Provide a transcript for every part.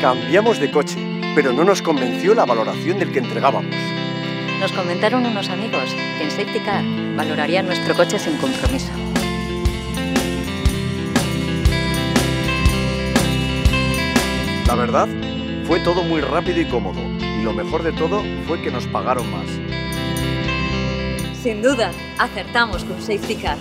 Cambiamos de coche, pero no nos convenció la valoración del que entregábamos. Nos comentaron unos amigos que en Safety Car valorarían nuestro coche sin compromiso. La verdad, fue todo muy rápido y cómodo, y lo mejor de todo fue que nos pagaron más. Sin duda, acertamos con Safety Car.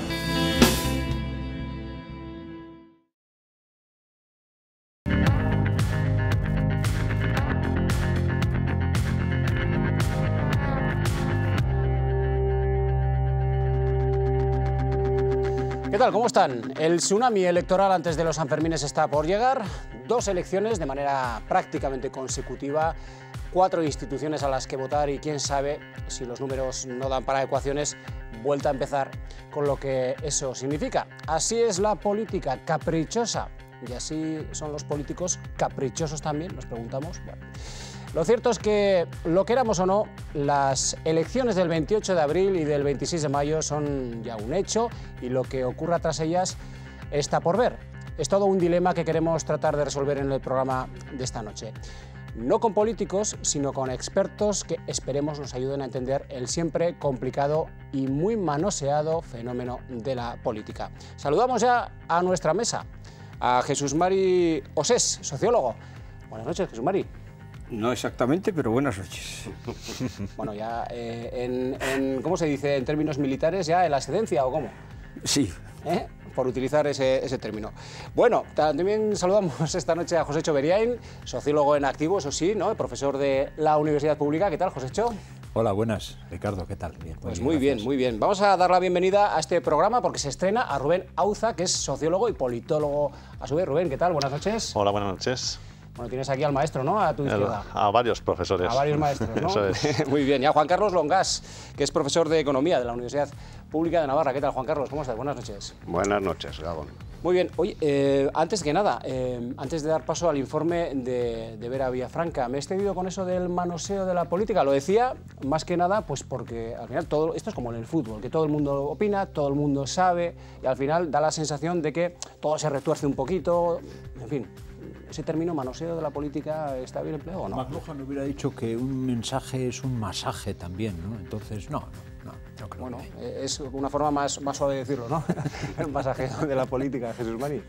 ¿Qué tal? ¿Cómo están? El tsunami electoral antes de los Sanfermines está por llegar. 2 elecciones de manera prácticamente consecutiva, 4 instituciones a las que votar y quién sabe, si los números no dan para ecuaciones, vuelta a empezar con lo que eso significa. Así es la política, caprichosa. Y así son los políticos caprichosos también, nos preguntamos. Bueno. Lo cierto es que, lo queramos o no, las elecciones del 28 de abril y del 26 de mayo son ya un hecho y lo que ocurra tras ellas está por ver. Es todo un dilema que queremos tratar de resolver en el programa de esta noche. No con políticos, sino con expertos que esperemos nos ayuden a entender el siempre complicado y muy manoseado fenómeno de la política. Saludamos ya a nuestra mesa, a Jesús Mari Osés, sociólogo. Buenas noches, Jesús Mari. No exactamente, pero buenas noches. Bueno, ya ¿cómo se dice en términos militares? ¿Ya en la excedencia o cómo? Sí. Por utilizar ese término. Bueno, también saludamos esta noche a Josécho Beriain, sociólogo en activo, eso sí, ¿no? Profesor de la Universidad Pública. ¿Qué tal, Josécho? Hola, buenas. Ricardo, ¿qué tal? Bien, pues muy bien, muy bien. Vamos a dar la bienvenida a este programa porque se estrena a Rubén Auza, que es sociólogo y politólogo a su vez. Rubén, ¿qué tal? Buenas noches. Hola, buenas noches. Bueno, tienes aquí al maestro, ¿no? A tu izquierda. A varios profesores. A varios maestros, ¿no? Eso es. Muy bien. Y a Juan Carlos Longas, que es profesor de Economía de la Universidad Pública de Navarra. ¿Qué tal, Juan Carlos? ¿Cómo estás? Buenas noches. Buenas noches, Gabón. Muy bien. Oye, antes que nada, antes de dar paso al informe de Vera Villafranca, me he extendido con eso del manoseo de la política. Lo decía más que nada pues porque al final todo esto es como en el fútbol, que todo el mundo opina, todo el mundo sabe y al final da la sensación de que todo se retuerce un poquito, en fin. ¿Ese término manoseo de la política está bien empleado o no? McLuhan hubiera dicho que un mensaje es un masaje también, ¿no? Entonces, no creo. Bueno, es una forma más suave de decirlo, ¿no? El masaje de la política, Jesús Mari.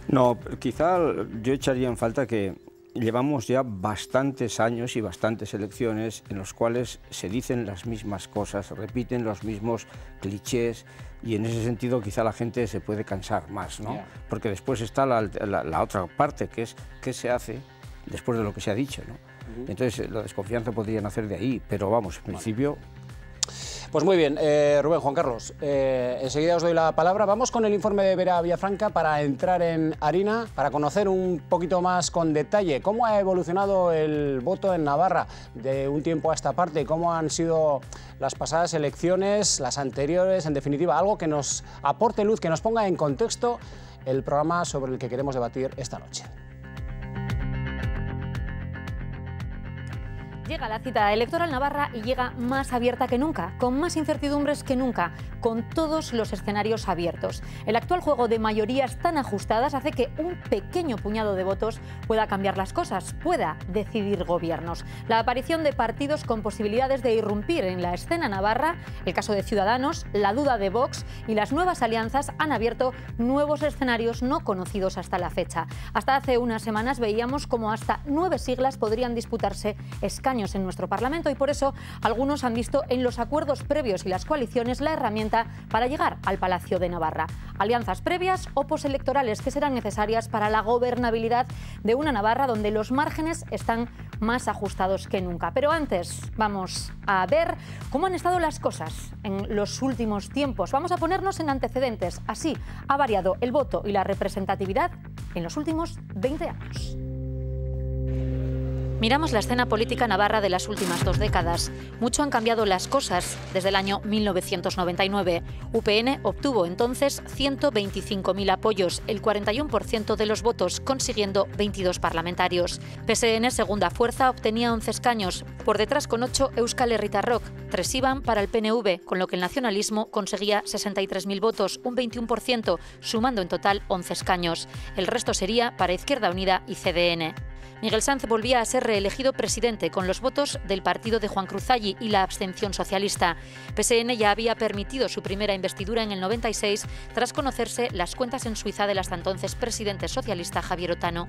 No, quizá yo echaría en falta que llevamos ya bastantes años y bastantes elecciones en los cuales se dicen las mismas cosas, se repiten los mismos clichés y en ese sentido quizá la gente se puede cansar más, ¿no? Yeah. Porque después está la otra parte, que es qué se hace después de lo que se ha dicho, ¿no? Entonces la desconfianza podría nacer de ahí, pero vamos, en principio... Pues muy bien, Rubén, Juan Carlos, enseguida os doy la palabra. Vamos con el informe de Vera Villafranca para entrar en harina, para conocer un poquito más con detalle cómo ha evolucionado el voto en Navarra de un tiempo a esta parte, cómo han sido las pasadas elecciones, las anteriores, en definitiva, algo que nos aporte luz, que nos ponga en contexto el programa sobre el que queremos debatir esta noche. Llega la cita electoral navarra y llega más abierta que nunca, con más incertidumbres que nunca, con todos los escenarios abiertos. El actual juego de mayorías tan ajustadas hace que un pequeño puñado de votos pueda cambiar las cosas, pueda decidir gobiernos. La aparición de partidos con posibilidades de irrumpir en la escena navarra, el caso de Ciudadanos, la duda de Vox y las nuevas alianzas han abierto nuevos escenarios no conocidos hasta la fecha. Hasta hace unas semanas veíamos cómo hasta 9 siglas podrían disputarse escaños en nuestro Parlamento y por eso algunos han visto en los acuerdos previos y las coaliciones la herramienta para llegar al Palacio de Navarra. Alianzas previas o postelectorales que serán necesarias para la gobernabilidad de una Navarra donde los márgenes están más ajustados que nunca. Pero antes vamos a ver cómo han estado las cosas en los últimos tiempos. Vamos a ponernos en antecedentes. Así ha variado el voto y la representatividad en los últimos 20 años. Miramos la escena política navarra de las últimas 2 décadas. Mucho han cambiado las cosas desde el año 1999. UPN obtuvo entonces 125.000 apoyos, el 41% de los votos, consiguiendo 22 parlamentarios. PSN, segunda fuerza, obtenía 11 escaños. Por detrás, con 8, Euskal Herritarrok. 3 iban para el PNV, con lo que el nacionalismo conseguía 63.000 votos, un 21%, sumando en total 11 escaños. El resto sería para Izquierda Unida y CDN. Miguel Sanz volvía a ser reelegido presidente con los votos del partido de Juan Cruzalli y la abstención socialista. PSN ya había permitido su primera investidura en el 96 tras conocerse las cuentas en Suiza del hasta entonces presidente socialista Javier Otano.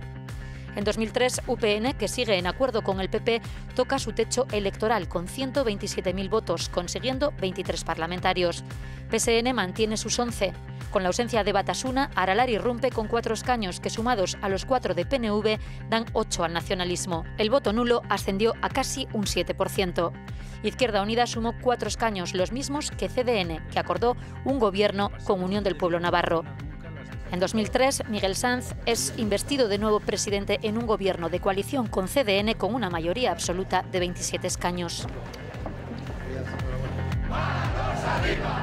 En 2003, UPN, que sigue en acuerdo con el PP, toca su techo electoral con 127.000 votos, consiguiendo 23 parlamentarios. PSN mantiene sus 11. Con la ausencia de Batasuna, Aralar irrumpe con 4 escaños que, sumados a los 4 de PNV, dan 8 al nacionalismo. El voto nulo ascendió a casi un 7%. Izquierda Unida sumó 4 escaños, los mismos que CDN, que acordó un gobierno con Unión del Pueblo Navarro. En 2003, Miguel Sanz es investido de nuevo presidente en un gobierno de coalición con CDN con una mayoría absoluta de 27 escaños.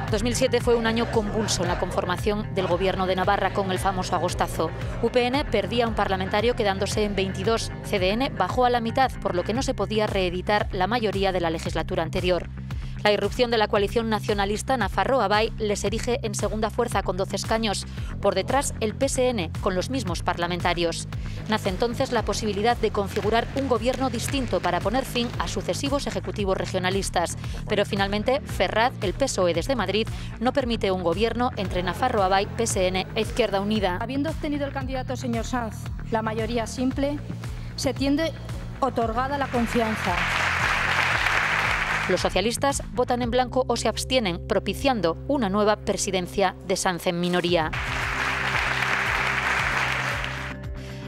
2007 fue un año convulso en la conformación del gobierno de Navarra con el famoso agostazo. UPN perdía un parlamentario quedándose en 22. CDN bajó a la mitad, por lo que no se podía reeditar la mayoría de la legislatura anterior. La irrupción de la coalición nacionalista Nafarroa-Bai les erige en segunda fuerza con 12 escaños. Por detrás, el PSN, con los mismos parlamentarios. Nace entonces la posibilidad de configurar un gobierno distinto para poner fin a sucesivos ejecutivos regionalistas. Pero finalmente, Ferraz, el PSOE desde Madrid, no permite un gobierno entre Nafarroa-Bai, PSN e Izquierda Unida. Habiendo obtenido el candidato señor Sanz la mayoría simple, se tiende otorgada la confianza. Los socialistas votan en blanco o se abstienen, propiciando una nueva presidencia de Sanz en minoría.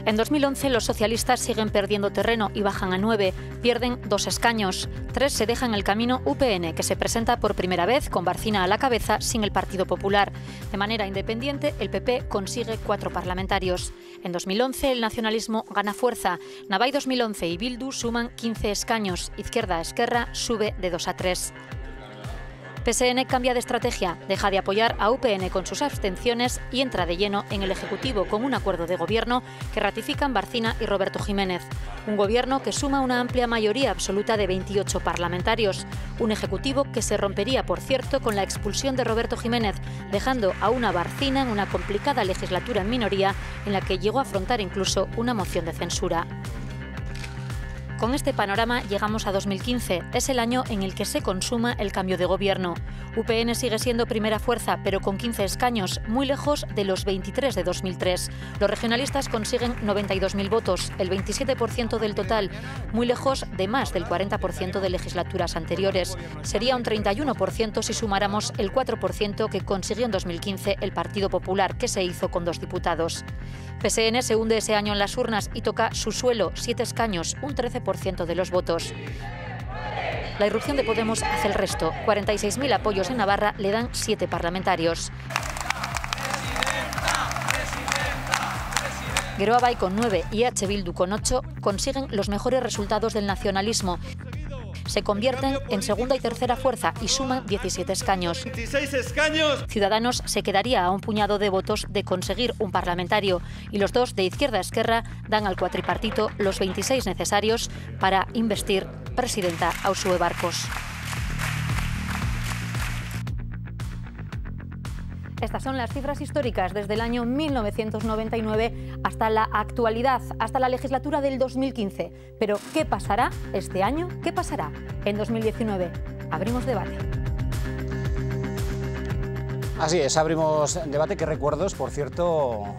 En 2011 los socialistas siguen perdiendo terreno y bajan a 9, pierden 2 escaños. 3 se deja en el camino UPN, que se presenta por primera vez con Barcina a la cabeza sin el Partido Popular. De manera independiente, el PP consigue 4 parlamentarios. En 2011 el nacionalismo gana fuerza. Navai 2011 y Bildu suman 15 escaños. Izquierda Esquerra sube de 2 a 3. PSN cambia de estrategia, deja de apoyar a UPN con sus abstenciones y entra de lleno en el Ejecutivo con un acuerdo de gobierno que ratifican Barcina y Roberto Jiménez. Un gobierno que suma una amplia mayoría absoluta de 28 parlamentarios. Un Ejecutivo que se rompería, por cierto, con la expulsión de Roberto Jiménez, dejando a una Barcina en una complicada legislatura en minoría en la que llegó a afrontar incluso una moción de censura. Con este panorama llegamos a 2015. Es el año en el que se consuma el cambio de gobierno. UPN sigue siendo primera fuerza, pero con 15 escaños, muy lejos de los 23 de 2003. Los regionalistas consiguen 92.000 votos, el 27% del total, muy lejos de más del 40% de legislaturas anteriores. Sería un 31% si sumáramos el 4% que consiguió en 2015 el Partido Popular, que se hizo con 2 diputados. PSN se hunde ese año en las urnas y toca su suelo, 7 escaños, un 13% de los votos. La irrupción de Podemos hace el resto. 46.000 apoyos en Navarra le dan 7 parlamentarios. Geroa Bai con 9 y EH Bildu con 8 consiguen los mejores resultados del nacionalismo. Se convierten en segunda y tercera fuerza y suman 17 escaños. 26 escaños. Ciudadanos se quedaría a un puñado de votos de conseguir un parlamentario y los 2 de Izquierda Esquerra dan al cuatripartito los 26 necesarios para investir presidenta a Uxue Barkos. Estas son las cifras históricas desde el año 1999 hasta la actualidad, hasta la legislatura del 2015. Pero, ¿qué pasará este año? ¿Qué pasará en 2019? Abrimos debate. Así es, abrimos debate. ¿Qué recuerdos, por cierto?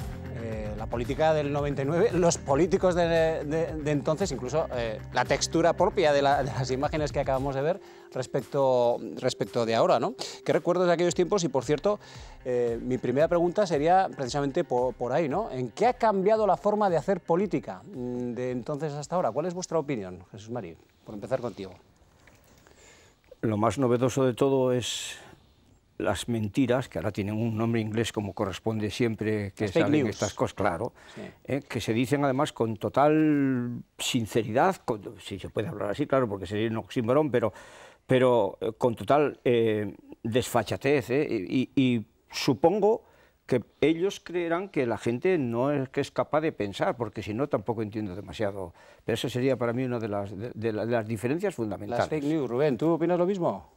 La política del 99, los políticos de entonces, incluso la textura propia de las imágenes que acabamos de ver respecto de ahora, ¿no? ¿Qué recuerdos de aquellos tiempos? Y por cierto, mi primera pregunta sería precisamente por ahí, ¿no? ¿En qué ha cambiado la forma de hacer política de entonces hasta ahora? ¿Cuál es vuestra opinión, Jesús Mari? Por empezar contigo. Lo más novedoso de todo es las mentiras, que ahora tienen un nombre inglés como corresponde siempre que salen estas cosas, claro, sí. Que se dicen además con total sinceridad, si se puede hablar así, claro, porque sería un oxímoron, pero con total desfachatez, y supongo que ellos creerán que la gente no es capaz de pensar, porque si no tampoco entiendo demasiado. Pero eso sería para mí una de las diferencias fundamentales. Las fake news. Rubén, ¿tú opinas lo mismo?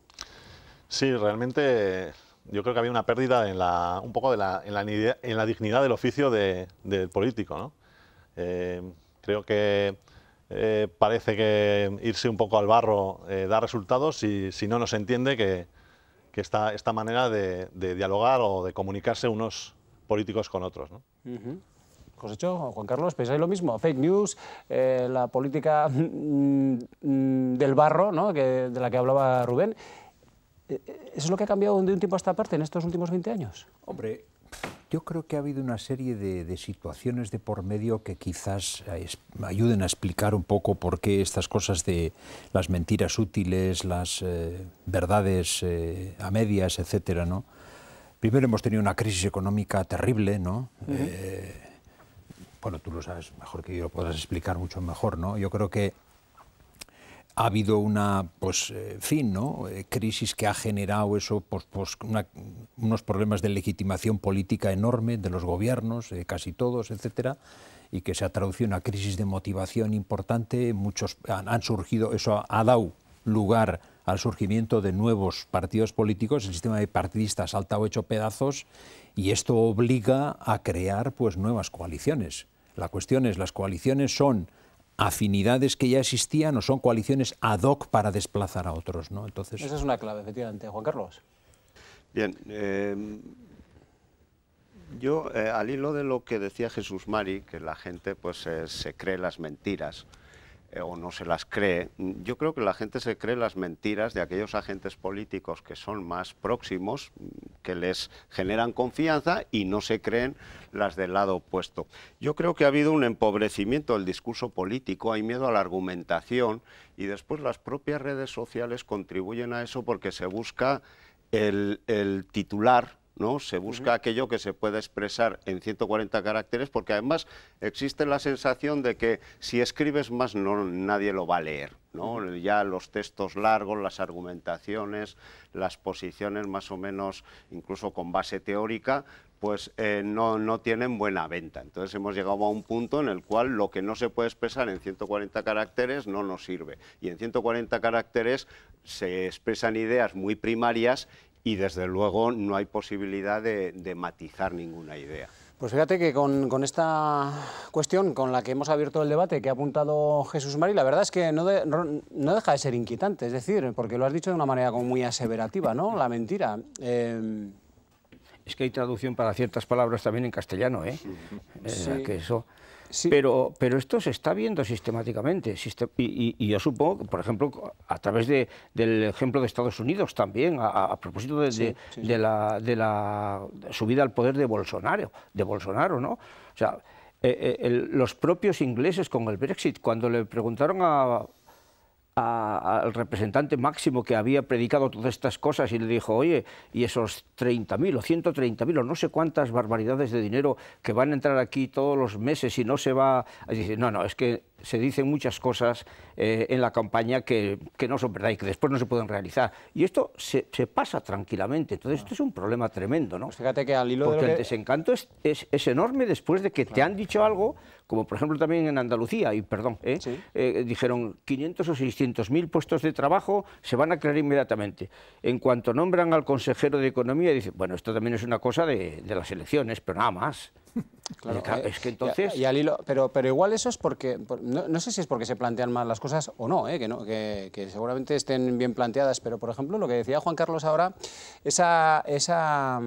Sí, realmente yo creo que había una pérdida un poco en la dignidad del oficio del político, ¿no? Creo que parece que irse un poco al barro da resultados si no nos entiende que esta manera de dialogar o de comunicarse unos políticos con otros, ¿no? Cosecho, Juan Carlos, ¿pensáis lo mismo? Fake news, la política del barro, ¿no? de la que hablaba Rubén. ¿Eso es lo que ha cambiado de un tiempo a esta parte en estos últimos 20 años? Hombre, yo creo que ha habido una serie de situaciones de por medio que quizás ayuden a explicar un poco por qué estas cosas de las mentiras útiles, las verdades a medias, etcétera, ¿no? Primero hemos tenido una crisis económica terrible, ¿no? Bueno, tú lo sabes mejor que yo, lo podrás explicar mucho mejor, ¿no? Yo creo que ha habido una, ¿no? Crisis que ha generado eso, unos problemas de legitimación política enorme de los gobiernos, casi todos, etcétera, y que se ha traducido en una crisis de motivación importante. Muchos han surgido, eso ha dado lugar al surgimiento de nuevos partidos políticos. El sistema de partidistas ha saltado hecho pedazos y esto obliga a crear nuevas coaliciones. La cuestión es, ¿las coaliciones son afinidades que ya existían o son coaliciones ad hoc para desplazar a otros, ¿no? Entonces, esa es una clave, efectivamente. Juan Carlos. Bien, yo al hilo de lo que decía Jesús Mari, que la gente se cree las mentiras o no se las cree, yo creo que la gente se cree las mentiras de aquellos agentes políticos que son más próximos, que les generan confianza, y no se creen las del lado opuesto. Yo creo que ha habido un empobrecimiento del discurso político, hay miedo a la argumentación, y después las propias redes sociales contribuyen a eso porque se busca el titular, ¿no? Se busca aquello que se pueda expresar en 140 caracteres, porque además existe la sensación de que si escribes más nadie lo va a leer, ¿no? Ya los textos largos, las argumentaciones, las posiciones más o menos incluso con base teórica, no tienen buena venta. Entonces hemos llegado a un punto en el cual lo que no se puede expresar en 140 caracteres no nos sirve. Y en 140 caracteres se expresan ideas muy primarias y desde luego no hay posibilidad de matizar ninguna idea. Pues fíjate que con esta cuestión con la que hemos abierto el debate que ha apuntado Jesús Mari, la verdad es que no deja de ser inquietante, es decir, porque lo has dicho de una manera como muy aseverativa, ¿no? La mentira. Es que hay traducción para ciertas palabras también en castellano, ¿eh? Sí. Que eso... Sí. Pero esto se está viendo sistemáticamente, y yo supongo que, por ejemplo, a través del ejemplo de Estados Unidos también, a propósito de la subida al poder de Bolsonaro, ¿no? O sea, los propios ingleses con el Brexit, cuando le preguntaron al representante máximo que había predicado todas estas cosas y le dijo, oye, y esos 30.000 o 130.000 o no sé cuántas barbaridades de dinero que van a entrar aquí todos los meses y no se va... Dice, no, es que se dicen muchas cosas en la campaña que no son verdad y que después no se pueden realizar. Y esto se pasa tranquilamente. Entonces esto es un problema tremendo, ¿no? Pues fíjate que al hilo porque de el desencanto es enorme después de que te han dicho algo, como por ejemplo también en Andalucía, y perdón, dijeron 500 o 600.000 puestos de trabajo se van a crear inmediatamente. En cuanto nombran al consejero de Economía, dicen, bueno, esto también es una cosa de las elecciones, pero nada más. Claro, es que entonces... y al hilo, pero igual eso es porque, no sé si es porque se plantean mal las cosas o no, que seguramente estén bien planteadas, pero por ejemplo lo que decía Juan Carlos ahora, esa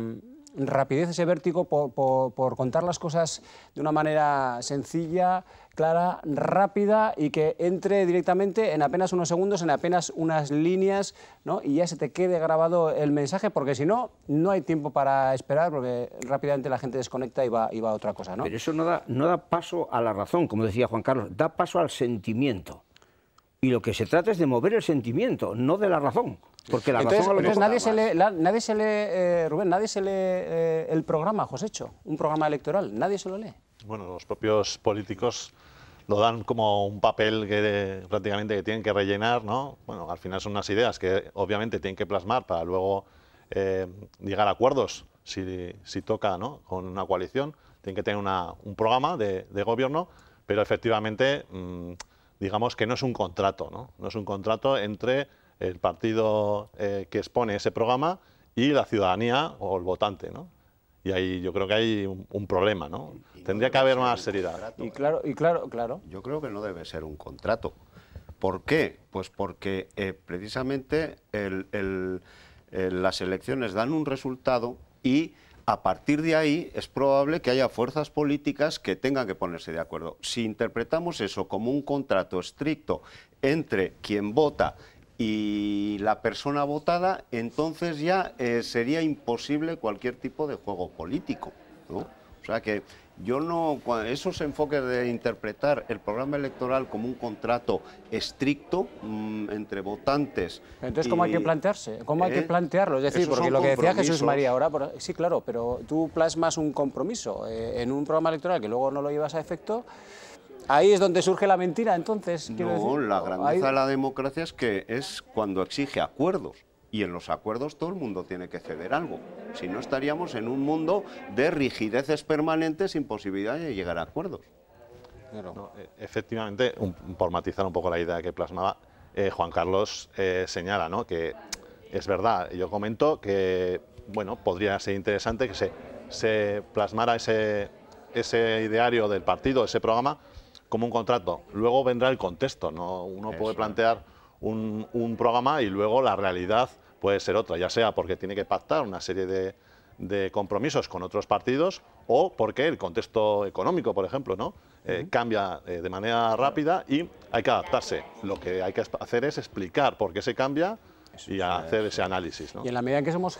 rapidez, ese vértigo por contar las cosas de una manera sencilla, clara, rápida y que entre directamente en apenas unos segundos, en apenas unas líneas, ¿no? Y ya se te quede grabado el mensaje, porque si no, no hay tiempo para esperar, porque rápidamente la gente desconecta y va a otra cosa, ¿no? Pero eso no da paso a la razón, como decía Juan Carlos, da paso al sentimiento. Y lo que se trata es de mover el sentimiento, no de la razón. Porque la razón nadie se lee, Rubén, nadie se lee el programa, Josécho, un programa electoral, nadie se lo lee. Bueno, los propios políticos lo dan como un papel que prácticamente tienen que rellenar, ¿no? Bueno, al final son unas ideas que obviamente tienen que plasmar para luego llegar a acuerdos si toca, ¿no? Con una coalición. Tienen que tener un programa de gobierno, pero efectivamente digamos que no es un contrato, ¿no? No es un contrato entre el partido que expone ese programa y la ciudadanía o el votante, ¿no? Y ahí yo creo que hay un problema, ¿no? Tendría que haber más seriedad. Y claro. Yo creo que no debe ser un contrato. ¿Por qué? Pues porque precisamente las elecciones dan un resultado y a partir de ahí es probable que haya fuerzas políticas que tengan que ponerse de acuerdo. Si interpretamos eso como un contrato estricto entre quien vota y la persona votada, entonces ya sería imposible cualquier tipo de juego político, ¿no? O sea que yo no, esos enfoques de interpretar el programa electoral como un contrato estricto entre votantes. Entonces, ¿cómo hay que plantearse? ¿Cómo hay que plantearlo? Es decir, porque lo que decía Jesús María ahora, sí, claro, pero tú plasmas un compromiso en un programa electoral que luego no lo llevas a efecto. Ahí es donde surge la mentira, entonces. No, la grandeza de la democracia es cuando exige acuerdos. Y en los acuerdos todo el mundo tiene que ceder algo. Si no, estaríamos en un mundo de rigideces permanentes sin posibilidad de llegar a acuerdos. No, efectivamente, por matizar un poco la idea que plasmaba, Juan Carlos señala, ¿no?, que es verdad. Yo comento que bueno, podría ser interesante que se plasmara ese ideario del partido, ese programa, como un contrato. Luego vendrá el contexto, ¿no? Uno puede plantear un programa y luego la realidad puede ser otra, ya sea porque tiene que pactar una serie de compromisos con otros partidos o porque el contexto económico, por ejemplo, ¿no?, cambia de manera rápida y hay que adaptarse. Lo que hay que hacer es explicar por qué se cambia y hacer ese análisis, ¿no? Y en la medida en que somos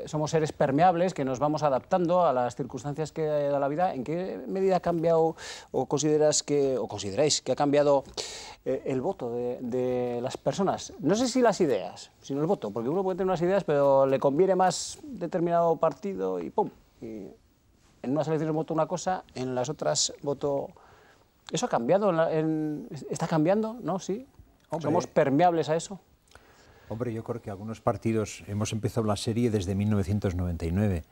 somos seres permeables, que nos vamos adaptando a las circunstancias que da la vida, ¿en qué medida ha cambiado o consideráis que ha cambiado el voto de las personas? No sé si las ideas, sino el voto, porque uno puede tener unas ideas, pero le conviene más determinado partido y ¡pum! Y en unas elecciones voto una cosa, en las otras voto... ¿Eso ha cambiado? ¿Está cambiando? ¿No? ¿Sí? Hombre, ¿somos permeables a eso? Hombre, yo creo que algunos partidos, hemos empezado la serie desde 1999,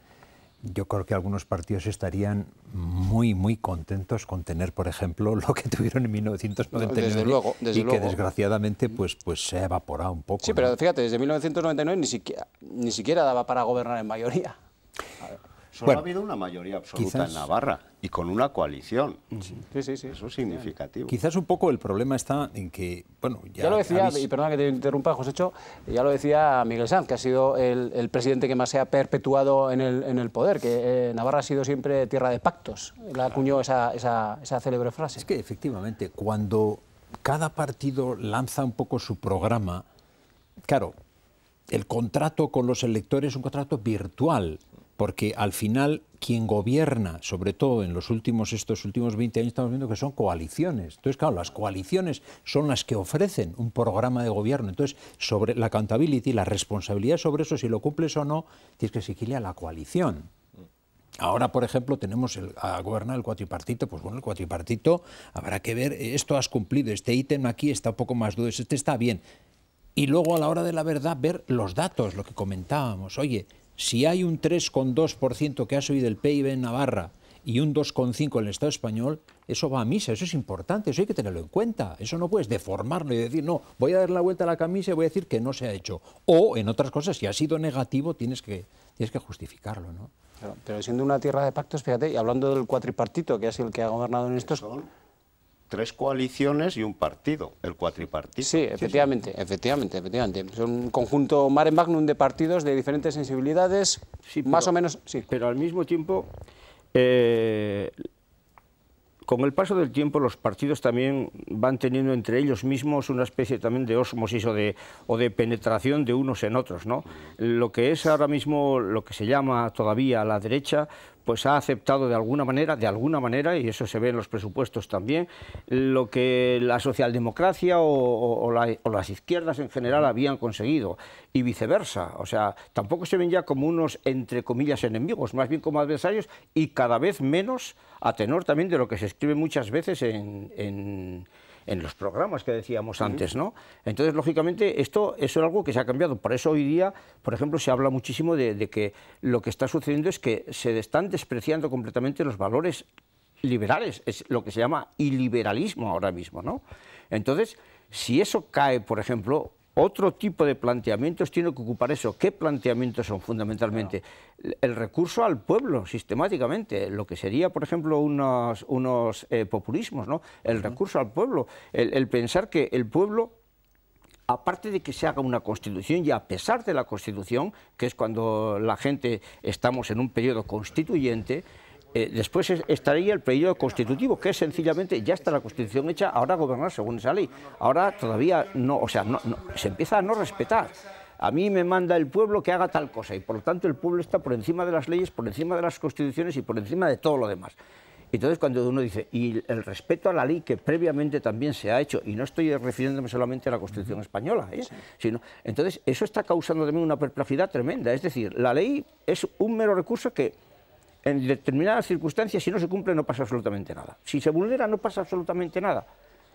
yo creo que algunos partidos estarían muy contentos con tener, por ejemplo, lo que tuvieron en 1999 desde luego. Que desgraciadamente pues se ha evaporado un poco. Sí, pero fíjate, desde 1999 ni siquiera daba para gobernar en mayoría. Solo ha habido una mayoría absoluta en Navarra y con una coalición. Sí. Eso es significativo. Quizás un poco el problema está en que, bueno, ya lo decía, y perdona que te interrumpa, Josécho, ya lo decía Miguel Sanz, que ha sido el presidente que más se ha perpetuado en el poder, que Navarra ha sido siempre tierra de pactos. Él acuñó esa célebre frase. Es que efectivamente, cuando cada partido lanza un poco su programa, claro, el contrato con los electores es un contrato virtual, porque al final quien gobierna, sobre todo en estos últimos 20 años, estamos viendo que son coaliciones. Entonces, claro, las coaliciones son las que ofrecen un programa de gobierno. Entonces, sobre la accountability, la responsabilidad sobre eso, si lo cumples o no, tienes que exigirle a la coalición. Ahora, por ejemplo, tenemos a gobernar el cuatripartito. Pues bueno, el cuatripartito habrá que ver, esto has cumplido, este ítem aquí está un poco más duro, este está bien. Y luego, a la hora de la verdad, ver los datos, lo que comentábamos. Oye, si hay un 3,2% que ha subido el PIB en Navarra y un 2,5% en el Estado español, eso va a misa, eso es importante, eso hay que tenerlo en cuenta. Eso no puedes deformarlo y decir, no, voy a dar la vuelta a la camisa y voy a decir que no se ha hecho. O, en otras cosas, si ha sido negativo, tienes que justificarlo, ¿no? Pero siendo una tierra de pactos, fíjate, y hablando del cuatripartito, que ha sido el que ha gobernado en estos... Son 3 coaliciones y un partido, el cuatripartito. Sí, efectivamente. Son un conjunto mare magnum de partidos de diferentes sensibilidades, más o menos... Sí. Pero al mismo tiempo, con el paso del tiempo, los partidos también van teniendo entre ellos mismos una especie también de ósmosis o de penetración de unos en otros, ¿no? Lo que es ahora mismo, lo que se llama todavía la derecha, pues ha aceptado de alguna manera, y eso se ve en los presupuestos también, lo que la socialdemocracia o las izquierdas en general habían conseguido, y viceversa. O sea, tampoco se ven ya como unos, entre comillas, enemigos, más bien como adversarios, y cada vez menos a tenor también de lo que se escribe muchas veces en los programas que decíamos antes, ¿no? Entonces, lógicamente, eso es algo que se ha cambiado. Por eso hoy día, por ejemplo, se habla muchísimo de que lo que está sucediendo es que se están despreciando completamente los valores liberales, es lo que se llama iliberalismo ahora mismo, ¿no? Entonces, si eso cae, por ejemplo, otro tipo de planteamientos tiene que ocupar eso. ¿Qué planteamientos son fundamentalmente? Claro. El recurso al pueblo, sistemáticamente, lo que sería, por ejemplo, unos populismos, ¿no? El recurso al pueblo, el pensar que el pueblo, aparte de que se haga una Constitución, y a pesar de la Constitución, que es cuando la gente estamos en un periodo constituyente, después estaría el periodo constitutivo, que es sencillamente, ya está la Constitución hecha, ahora gobernar según esa ley. Ahora todavía no, o sea, no, se empieza a no respetar. A mí me manda el pueblo que haga tal cosa, y por lo tanto el pueblo está por encima de las leyes, por encima de las constituciones y por encima de todo lo demás. Entonces, cuando uno dice, y el respeto a la ley que previamente también se ha hecho, y no estoy refiriéndome solamente a la Constitución española, sino, entonces eso está causando también una perplejidad tremenda. Es decir, la ley es un mero recurso que en determinadas circunstancias, si no se cumple, no pasa absolutamente nada. Si se vulnera, no pasa absolutamente nada.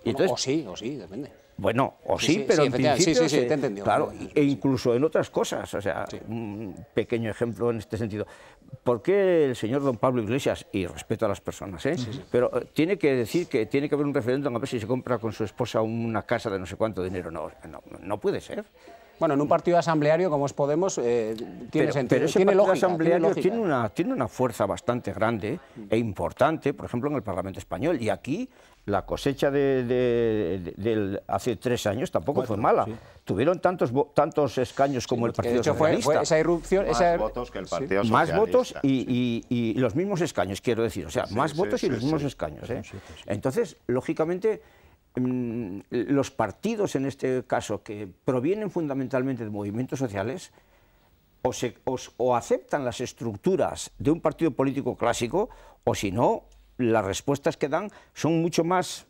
Y entonces, o sí, depende. Bueno, pero en principio, te he entendido. Claro, e incluso en otras cosas. O sea, un pequeño ejemplo en este sentido. ¿Por qué el señor don Pablo Iglesias, y respeto a las personas, pero tiene que decir que tiene que haber un referéndum a ver si se compra con su esposa una casa de no sé cuánto dinero? No puede ser. Bueno, en un partido asambleario como es Podemos tiene sentido. Pero ese tiene partido lógica, asambleario tiene una fuerza bastante grande e importante, por ejemplo, en el Parlamento español. Y aquí la cosecha de hace 3 años tampoco fue mala. Sí. Tuvieron tantos escaños como el Partido Socialista. Fue esa irrupción... Más votos que el Partido Socialista. Más votos y los mismos escaños, quiero decir. O sea, más votos y los mismos escaños. Entonces, lógicamente, los partidos, en este caso, que provienen fundamentalmente de movimientos sociales, o aceptan las estructuras de un partido político clásico, o si no, las respuestas que dan son mucho más,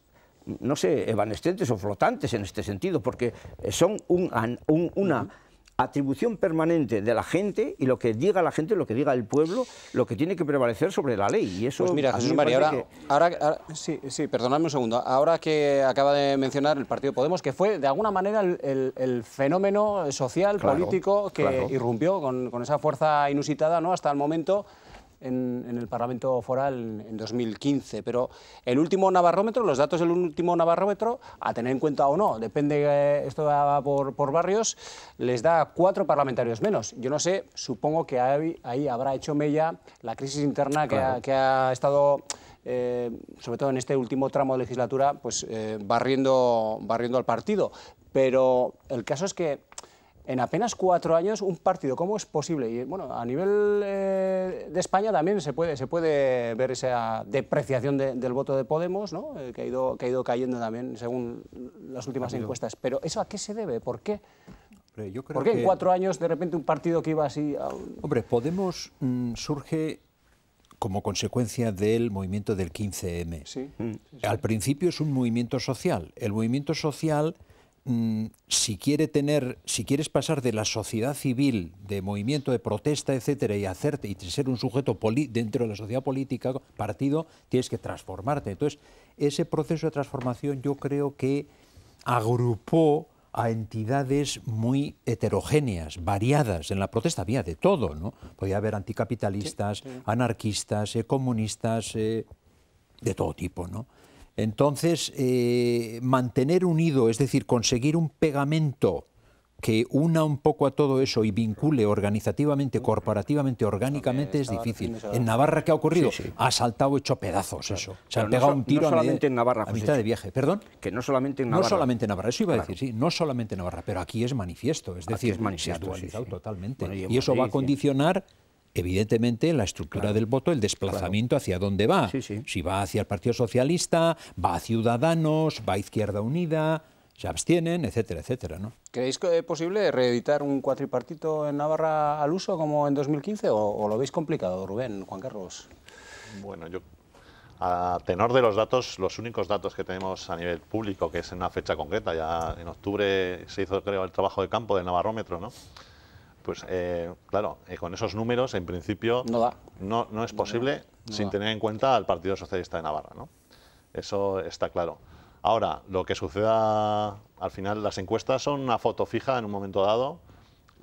no sé, evanescentes o flotantes en este sentido, porque son una atribución permanente de la gente, y lo que diga la gente, lo que diga el pueblo, lo que tiene que prevalecer sobre la ley. Y eso, pues mira, Jesús María, ahora sí, perdonadme un segundo. Ahora que acaba de mencionar el Partido Podemos, que fue de alguna manera el fenómeno social, político, que irrumpió con esa fuerza inusitada, ¿no?, hasta el momento, en el Parlamento Foral en 2015, pero el último navarrómetro, los datos del último navarrómetro, a tener en cuenta o no, depende, esto va por barrios, les da 4 parlamentarios menos. Yo no sé, supongo que ahí habrá hecho mella la crisis interna que ha estado, sobre todo en este último tramo de legislatura, pues barriendo al partido. Pero el caso es que en apenas 4 años, un partido, ¿cómo es posible? Y bueno, a nivel de España también se puede ver esa depreciación del voto de Podemos, ¿no?, que ha ido cayendo también según las últimas encuestas. Pero ¿eso a qué se debe? ¿Por qué? Yo creo ¿Por qué en 4 años de repente un partido que iba así? Hombre, Podemos surge como consecuencia del movimiento del 15M. Sí. Al principio es un movimiento social. El movimiento social, si quieres pasar de la sociedad civil, de movimiento de protesta, etcétera, y ser un sujeto dentro de la sociedad política, partido, tienes que transformarte. Entonces, ese proceso de transformación yo creo que agrupó a entidades muy heterogéneas, variadas. En la protesta había de todo, ¿no? Podía haber anticapitalistas, anarquistas, comunistas, de todo tipo, ¿no? Entonces, mantener unido, es decir, conseguir un pegamento que una un poco a todo eso y vincule organizativamente, corporativamente, orgánicamente, es difícil. En Navarra, ¿qué ha ocurrido? Ha saltado hecho pedazos eso. Se han pegado un tiro a mitad de viaje. ¿Perdón? Que no solamente en Navarra. No solamente en Navarra, eso iba a decir, sí, no solamente en Navarra, pero aquí es manifiesto, es decir, se ha dualizado totalmente. Bueno, y eso va a condicionar, evidentemente, la estructura del voto, el desplazamiento hacia dónde va. Si va hacia el Partido Socialista, va a Ciudadanos, va a Izquierda Unida, se abstienen, etcétera, etcétera, ¿no? ¿Creéis que es posible reeditar un cuatripartito en Navarra al uso como en 2015 o lo veis complicado, Rubén, Juan Carlos? Bueno, yo, a tenor de los datos, los únicos datos que tenemos a nivel público, que es en una fecha concreta, ya en octubre se hizo, creo, el trabajo de campo del Navarrómetro, ¿no? Pues claro, con esos números, en principio, no es posible sin tener en cuenta al Partido Socialista de Navarra, ¿no? Eso está claro. Ahora, lo que suceda, al final, las encuestas son una foto fija en un momento dado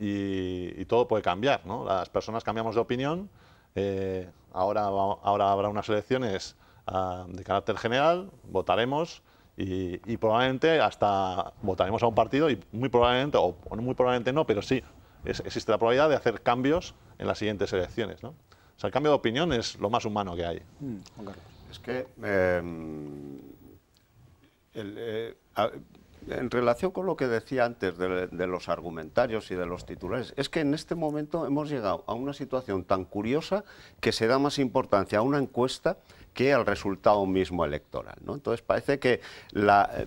y todo puede cambiar, ¿no? Las personas cambiamos de opinión. Ahora habrá unas elecciones de carácter general, votaremos Y probablemente hasta votaremos a un partido y muy probablemente, o muy probablemente no, pero sí, existe la probabilidad de hacer cambios en las siguientes elecciones, ¿no? O sea, el cambio de opinión es lo más humano que hay. Juan Carlos. Es que en relación con lo que decía antes de los argumentarios y de los titulares, es que en este momento hemos llegado a una situación tan curiosa que se da más importancia a una encuesta que al resultado mismo electoral, ¿no? Entonces parece que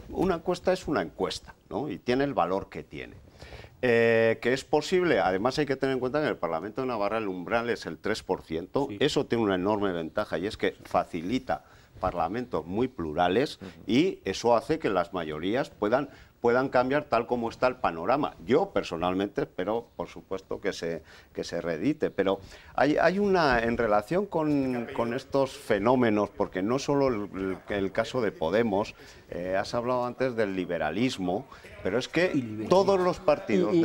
una encuesta es una encuesta, ¿no? Y tiene el valor que tiene. Que es posible, además hay que tener en cuenta que en el Parlamento de Navarra el umbral es el 3%, sí. Eso tiene una enorme ventaja y es que facilita parlamentos muy plurales y eso hace que las mayorías puedan cambiar tal como está el panorama. Yo personalmente espero, por supuesto, que se reedite, pero hay una, en relación con estos fenómenos, porque no solo el caso de Podemos, has hablado antes del liberalismo, pero es que todos los partidos...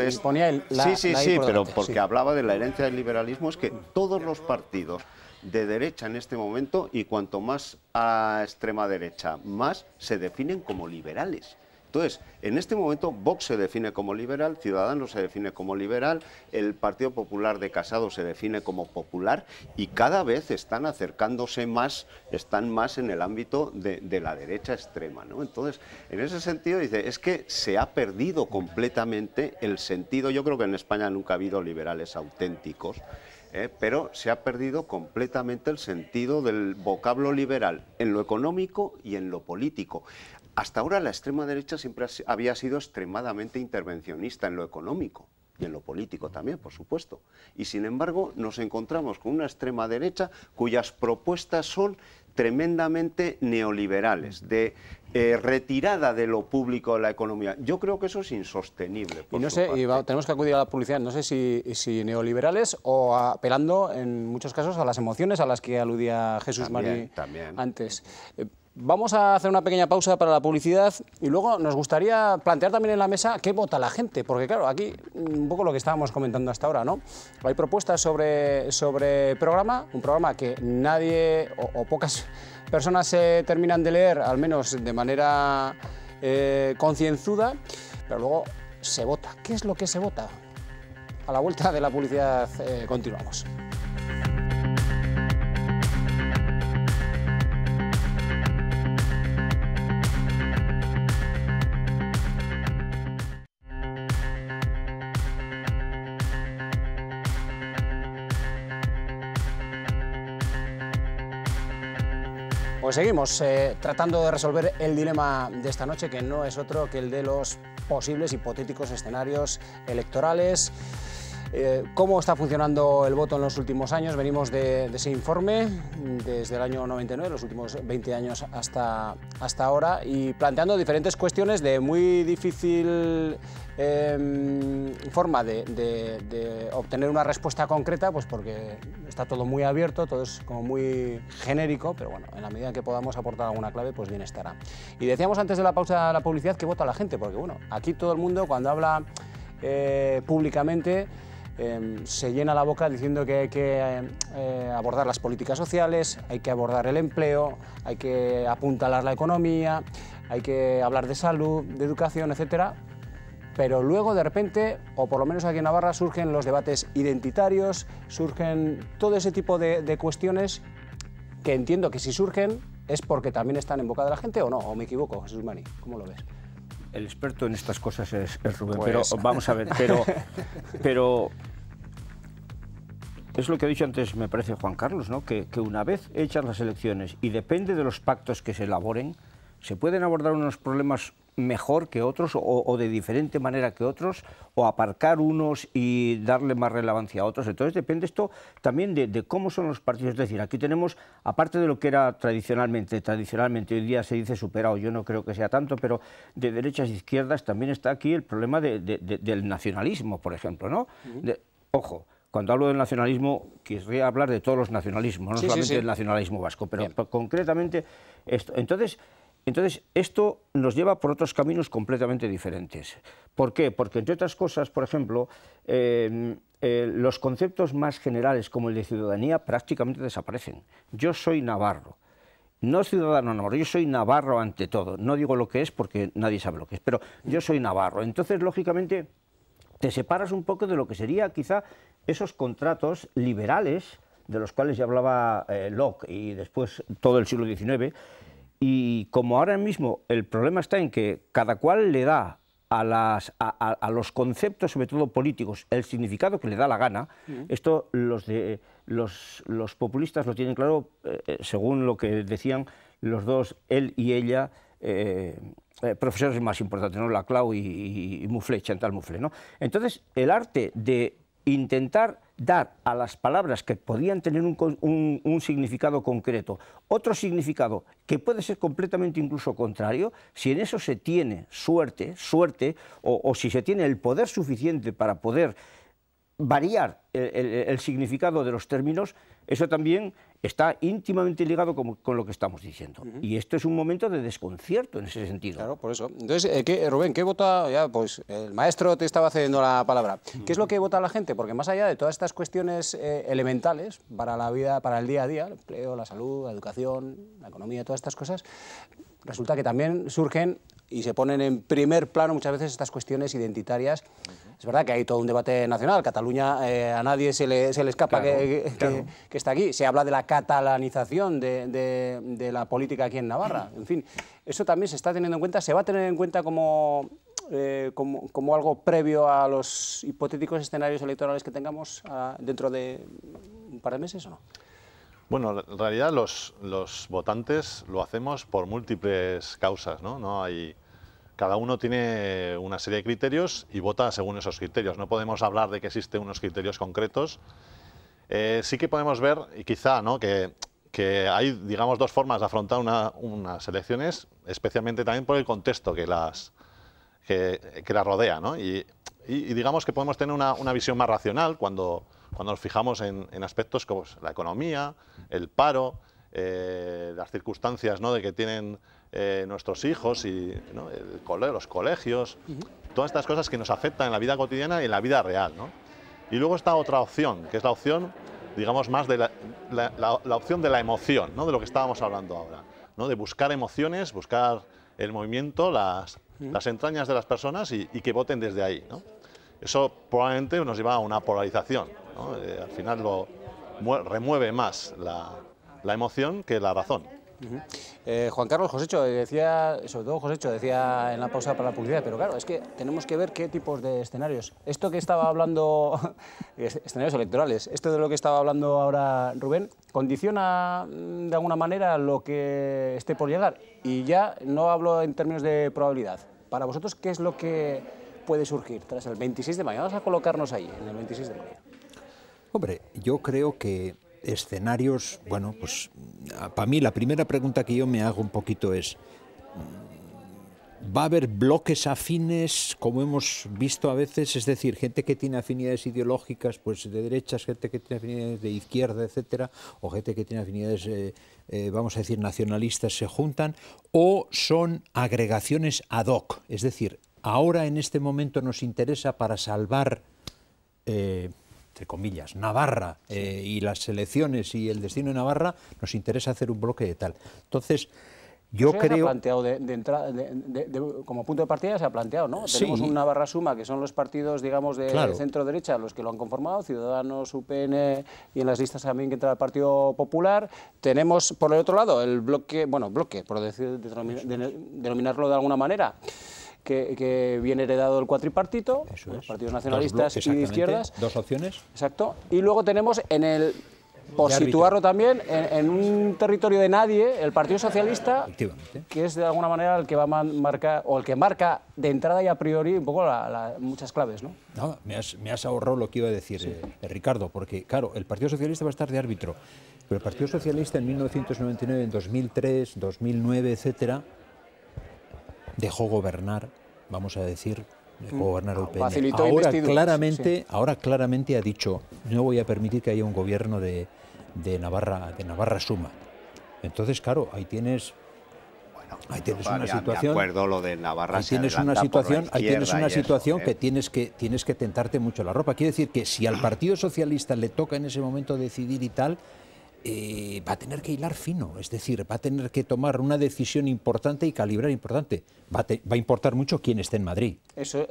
Sí, pero porque hablaba de la herencia del liberalismo, es que todos los partidos de derecha en este momento, y cuanto más a extrema derecha, más se definen como liberales. Entonces, en este momento Vox se define como liberal, Ciudadanos se define como liberal, el Partido Popular de Casado se define como popular y cada vez están acercándose más, están más en el ámbito de la derecha extrema, ¿no? Entonces, en ese sentido, dice, es que se ha perdido completamente el sentido. Yo creo que en España nunca ha habido liberales auténticos, pero se ha perdido completamente el sentido del vocablo liberal en lo económico y en lo político. Hasta ahora la extrema derecha siempre había sido extremadamente intervencionista en lo económico y en lo político también, por supuesto. Y sin embargo nos encontramos con una extrema derecha cuyas propuestas son tremendamente neoliberales, de retirada de lo público de la economía. Yo creo que eso es insostenible. Y no sé, tenemos que acudir a la publicidad, no sé si neoliberales o apelando en muchos casos a las emociones a las que aludía Jesús Mari antes. Vamos a hacer una pequeña pausa para la publicidad y luego nos gustaría plantear también en la mesa qué vota la gente, porque claro, aquí un poco lo que estábamos comentando hasta ahora, ¿no? Hay propuestas sobre programa, un programa que nadie o pocas personas se terminan de leer, al menos de manera concienzuda, pero luego se vota. ¿Qué es lo que se vota? A la vuelta de la publicidad continuamos. Pues seguimos tratando de resolver el dilema de esta noche, que no es otro que el de los posibles hipotéticos escenarios electorales. ¿Cómo está funcionando el voto en los últimos años? Venimos de ese informe desde el año 99, los últimos 20 años hasta ahora, y planteando diferentes cuestiones de muy difícil forma de obtener una respuesta concreta, pues porque está todo muy abierto, todo es como muy genérico, pero bueno, en la medida en que podamos aportar alguna clave, pues bien estará. Y decíamos antes de la pausa de la publicidad que vota la gente, porque bueno, aquí todo el mundo cuando habla públicamente se llena la boca diciendo que hay que abordar las políticas sociales, hay que abordar el empleo, hay que apuntalar la economía, hay que hablar de salud, de educación, etcétera. Pero luego de repente, o por lo menos aquí en Navarra, surgen los debates identitarios, surgen todo ese tipo de cuestiones que entiendo que si surgen es porque también están en boca de la gente, ¿o no? ¿O me equivoco, Jesús Mari? ¿Cómo lo ves? El experto en estas cosas es Rubén, pues... pero vamos a ver, pero es lo que ha dicho antes, me parece, Juan Carlos, ¿no? Que una vez hechas las elecciones y depende de los pactos que se elaboren, se pueden abordar unos problemas mejor que otros o de diferente manera que otros, o aparcar unos y darle más relevancia a otros. Entonces depende esto también de cómo son los partidos. Es decir, aquí tenemos, aparte de lo que era tradicionalmente hoy día se dice superado, yo no creo que sea tanto, pero de derechas e izquierdas también está aquí el problema del nacionalismo, por ejemplo, ¿no? Ojo, cuando hablo del nacionalismo, querría hablar de todos los nacionalismos, no solamente del nacionalismo vasco, pero concretamente esto. Entonces, esto nos lleva por otros caminos completamente diferentes. ¿Por qué? Porque, entre otras cosas, por ejemplo, los conceptos más generales como el de ciudadanía prácticamente desaparecen. Yo soy navarro no ciudadano navarro, yo soy navarro ante todo. No digo lo que es porque nadie sabe lo que es, pero yo soy navarro. Entonces, lógicamente, te separas un poco de lo que sería quizá esos contratos liberales de los cuales ya hablaba Locke y después todo el siglo XIX, y como ahora mismo el problema está en que cada cual le da a los conceptos, sobre todo políticos, el significado que le da la gana. Esto los populistas lo tienen claro, según lo que decían los dos, él y ella, profesores más importantes, ¿no? Laclau y Moufflet, Chantal Moufflet, ¿no? Entonces, el arte de intentar dar a las palabras que podían tener un significado concreto, otro significado que puede ser completamente incluso contrario, si en eso se tiene suerte, o si se tiene el poder suficiente para poder variar el significado de los términos, eso también está íntimamente ligado con lo que estamos diciendo. Y esto es un momento de desconcierto en ese sentido. Claro, por eso. Entonces, Rubén, ¿qué vota? Ya, pues el maestro te estaba cediendo la palabra. ¿Qué es lo que vota la gente? Porque más allá de todas estas cuestiones elementales para la vida, para el día a día, el empleo, la salud, la educación, la economía, todas estas cosas, resulta que también surgen y se ponen en primer plano muchas veces estas cuestiones identitarias. Es verdad que hay todo un debate nacional. Cataluña, a nadie se le escapa que está aquí. Se habla de la catalanización de la política aquí en Navarra. En fin, eso también se está teniendo en cuenta. ¿Se va a tener en cuenta como algo previo a los hipotéticos escenarios electorales que tengamos dentro de un par de meses o no? Bueno, en realidad los votantes lo hacemos por múltiples causas, ¿no? Cada uno tiene una serie de criterios y vota según esos criterios. No podemos hablar de que existen unos criterios concretos. Sí que podemos ver, y quizá, ¿no?, que hay, digamos, dos formas de afrontar unas elecciones, especialmente también por el contexto que las rodea, ¿no? Y digamos que podemos tener una visión más racional cuando nos fijamos en aspectos como la economía, el paro, las circunstancias, ¿no?, de que tienen nuestros hijos y, ¿no?, los colegios, todas estas cosas que nos afectan en la vida cotidiana y en la vida real, ¿no? Y luego está otra opción, que es la opción, digamos, más de la opción de la emoción, ¿no?, de lo que estábamos hablando ahora, ¿no?, de buscar emociones, buscar el movimiento, las entrañas de las personas y que voten desde ahí, ¿no? Eso probablemente nos lleva a una polarización, ¿no? Al final remueve más la emoción que la razón. Juan Carlos, Josécho decía, sobre todo Josécho decía en la pausa para la publicidad, pero claro, es que tenemos que ver qué tipos de escenarios. Esto que estaba hablando, escenarios electorales, esto de lo que estaba hablando ahora Rubén, condiciona de alguna manera lo que esté por llegar. Y ya no hablo en términos de probabilidad. Para vosotros, ¿qué es lo que puede surgir tras el 26 de mayo? Vamos a colocarnos ahí, en el 26 de mayo. Hombre, yo creo que escenarios, bueno, pues para mí la primera pregunta que yo me hago un poquito es, ¿va a haber bloques afines como hemos visto a veces? Es decir, gente que tiene afinidades ideológicas, pues de derechas, gente que tiene afinidades de izquierda, etcétera, o gente que tiene afinidades, vamos a decir, nacionalistas, se juntan, o son agregaciones ad hoc, es decir, ahora en este momento nos interesa para salvar entre comillas, Navarra y las elecciones y el destino de Navarra, nos interesa hacer un bloque de tal. Entonces, yo creo... Se ha planteado como punto de partida, se ha planteado, ¿no? Sí. Tenemos un Navarra Suma, que son los partidos, digamos, de centro-derecha, los que lo han conformado, Ciudadanos, UPN, y en las listas también que entra el Partido Popular. Tenemos, por el otro lado, el bloque, por denominarlo de alguna manera, que viene heredado del cuatripartito, los partidos nacionalistas y de izquierdas. Dos opciones. Exacto. Y luego tenemos por situarlo también, en un territorio de nadie, el Partido Socialista, que es de alguna manera el que va a marcar, o el que marca de entrada y a priori un poco muchas claves, ¿no? No, me has ahorrado lo que iba a decir, Ricardo, porque claro, el Partido Socialista va a estar de árbitro, pero el Partido Socialista en 1999, en 2003, 2009, etcétera, dejó gobernar, vamos a decir, dejó gobernar el UPN. Ahora claramente ha dicho, no voy a permitir que haya un gobierno de Navarra Suma. Entonces, claro, ahí tienes una situación. De acuerdo, lo de Navarra. Ahí tienes una situación que tienes que tentarte mucho la ropa. Quiere decir que si al Partido Socialista le toca en ese momento decidir y tal, va a tener que hilar fino, es decir, va a tener que tomar una decisión importante y calibrar importante. Va a importar mucho quién esté en Madrid. Eso,